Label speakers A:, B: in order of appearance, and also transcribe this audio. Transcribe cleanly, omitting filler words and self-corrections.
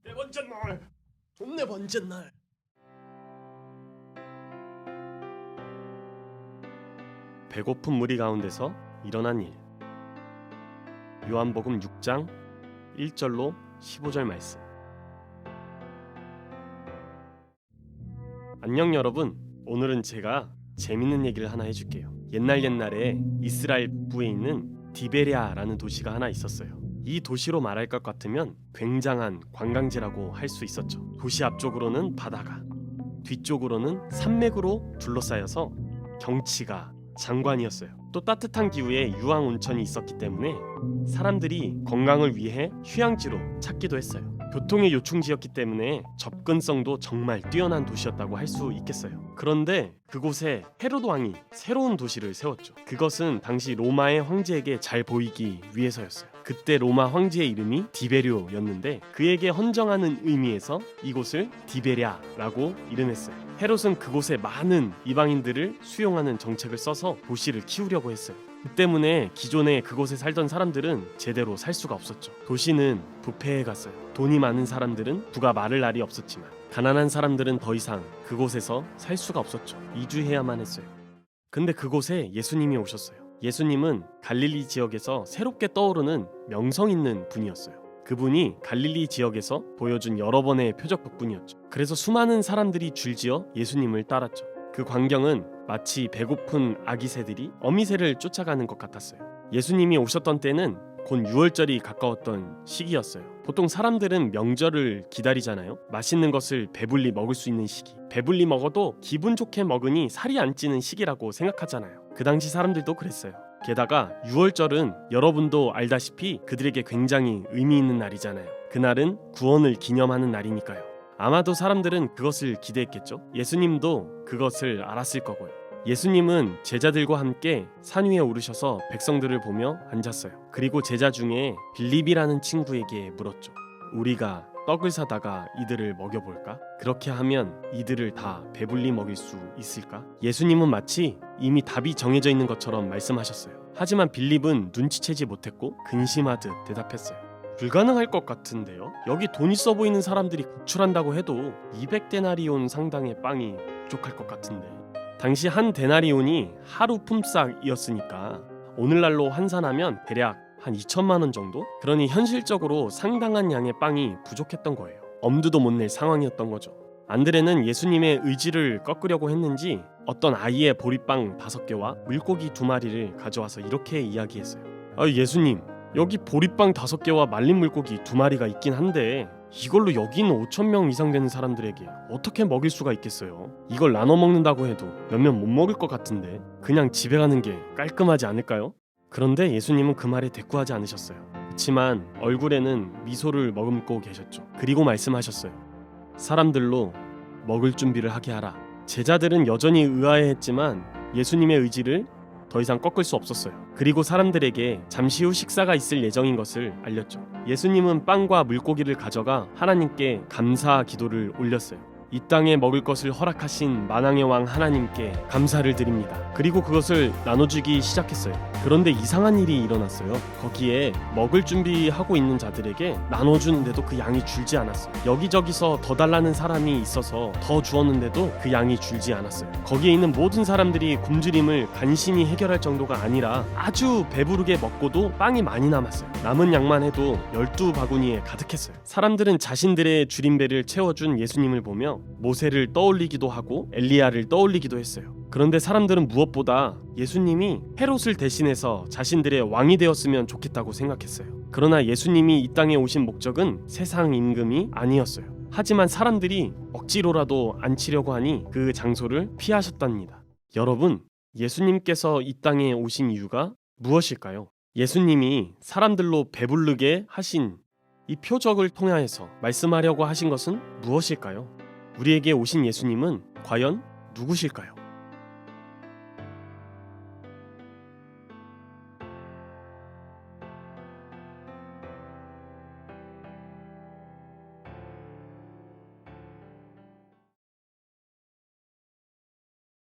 A: 네 번째 날, 네 번째 날. 배고픈 무리 가운데서 일어난 일. 요한복음 6장 1절로 15절 말씀. 안녕 여러분. 오늘은 제가 재밌는 얘기를 하나 해줄게요. 옛날에 이스라엘 북부에 있는 디베랴라는 도시가 하나 있었어요. 이 도시로 말할 것 같으면 굉장한 관광지라고 할 수 있었죠. 도시 앞쪽으로는 바다가, 뒤쪽으로는 산맥으로 둘러싸여서 경치가 장관이었어요. 또 따뜻한 기후에 유황 온천이 있었기 때문에 사람들이 건강을 위해 휴양지로 찾기도 했어요. 교통의 요충지였기 때문에 접근성도 정말 뛰어난 도시였다고 할 수 있겠어요. 그런데 그곳에 헤로드 왕이 새로운 도시를 세웠죠. 그것은 당시 로마의 황제에게 잘 보이기 위해서였어요. 그때 로마 황제의 이름이 디베료였는데 그에게 헌정하는 의미에서 이곳을 디베랴라고 이름했어요. 헤롯은 그곳에 많은 이방인들을 수용하는 정책을 써서 도시를 키우려고 했어요. 그 때문에 기존에 그곳에 살던 사람들은 제대로 살 수가 없었죠. 도시는 부패해 갔어요. 돈이 많은 사람들은 부가 마를 날이 없었지만 가난한 사람들은 더 이상 그곳에서 살 수가 없었죠. 이주해야만 했어요. 근데 그곳에 예수님이 오셨어요. 예수님은 갈릴리 지역에서 새롭게 떠오르는 명성 있는 분이었어요. 그분이 갈릴리 지역에서 보여준 여러 번의 표적 덕분이었죠. 그래서 수많은 사람들이 줄지어 예수님을 따랐죠. 그 광경은 마치 배고픈 아기 새들이 어미 새를 쫓아가는 것 같았어요. 예수님이 오셨던 때는 곧 6월절이 가까웠던 시기였어요. 보통 사람들은 명절을 기다리잖아요. 맛있는 것을 배불리 먹을 수 있는 시기. 배불리 먹어도 기분 좋게 먹으니 살이 안 찌는 시기라고 생각하잖아요. 그 당시 사람들도 그랬어요. 게다가 6월절은 여러분도 알다시피 그들에게 굉장히 의미 있는 날이잖아요. 그날은 구원을 기념하는 날이니까요. 아마도 사람들은 그것을 기대했겠죠. 예수님도 그것을 알았을 거고요. 예수님은 제자들과 함께 산 위에 오르셔서 백성들을 보며 앉았어요. 그리고 제자 중에 빌립이라는 친구에게 물었죠. 우리가 떡을 사다가 이들을 먹여볼까? 그렇게 하면 이들을 다 배불리 먹일 수 있을까? 예수님은 마치 이미 답이 정해져 있는 것처럼 말씀하셨어요. 하지만 빌립은 눈치채지 못했고 근심하듯 대답했어요. 불가능할 것 같은데요? 여기 돈 있어 보이는 사람들이 구출한다고 해도 200데나리온 상당의 빵이 부족할 것 같은데. 당시 한 데나리온이 하루 품삯이었으니까 오늘날로 환산하면 대략 한 2천만 원 정도? 그러니 현실적으로 상당한 양의 빵이 부족했던 거예요. 엄두도 못 낼 상황이었던 거죠. 안드레는 예수님의 의지를 꺾으려고 했는지 어떤 아이의 보리빵 5개와 물고기 2마리를 가져와서 이렇게 이야기했어요. 예수님, 여기 보리빵 5개와 말린 물고기 2마리가 있긴 한데 이걸로 여기는 5,000명 이상 되는 사람들에게 어떻게 먹일 수가 있겠어요? 이걸 나눠 먹는다고 해도 몇몇 못 먹을 것 같은데 그냥 집에 가는 게 깔끔하지 않을까요? 그런데 예수님은 그 말에 대꾸하지 않으셨어요. 그렇지만 얼굴에는 미소를 머금고 계셨죠. 그리고 말씀하셨어요. 사람들로 먹을 준비를 하게 하라. 제자들은 여전히 의아해했지만 예수님의 의지를 더 이상 꺾을 수 없었어요. 그리고 사람들에게 잠시 후 식사가 있을 예정인 것을 알렸죠. 예수님은 빵과 물고기를 가져가 하나님께 감사 기도를 올렸어요. 이 땅에 먹을 것을 허락하신 만왕의 왕 하나님께 감사를 드립니다. 그리고 그것을 나눠주기 시작했어요. 그런데 이상한 일이 일어났어요. 거기에 먹을 준비하고 있는 자들에게 나눠주는데도 그 양이 줄지 않았어요. 여기저기서 더 달라는 사람이 있어서 더 주었는데도 그 양이 줄지 않았어요. 거기에 있는 모든 사람들이 굶주림을 간신히 해결할 정도가 아니라 아주 배부르게 먹고도 빵이 많이 남았어요. 남은 양만 해도 12바구니에 가득했어요. 사람들은 자신들의 줄인 배를 채워준 예수님을 보며 모세를 떠올리기도 하고 엘리야를 떠올리기도 했어요. 그런데 사람들은 무엇보다 예수님이 헤롯을 대신해서 자신들의 왕이 되었으면 좋겠다고 생각했어요. 그러나 예수님이 이 땅에 오신 목적은 세상 임금이 아니었어요. 하지만 사람들이 억지로라도 앉히려고 하니 그 장소를 피하셨답니다. 여러분, 예수님께서 이 땅에 오신 이유가 무엇일까요? 예수님이 사람들로 배부르게 하신 이 표적을 통하여서 말씀하려고 하신 것은 무엇일까요? 우리에게 오신 예수님은 과연 누구실까요?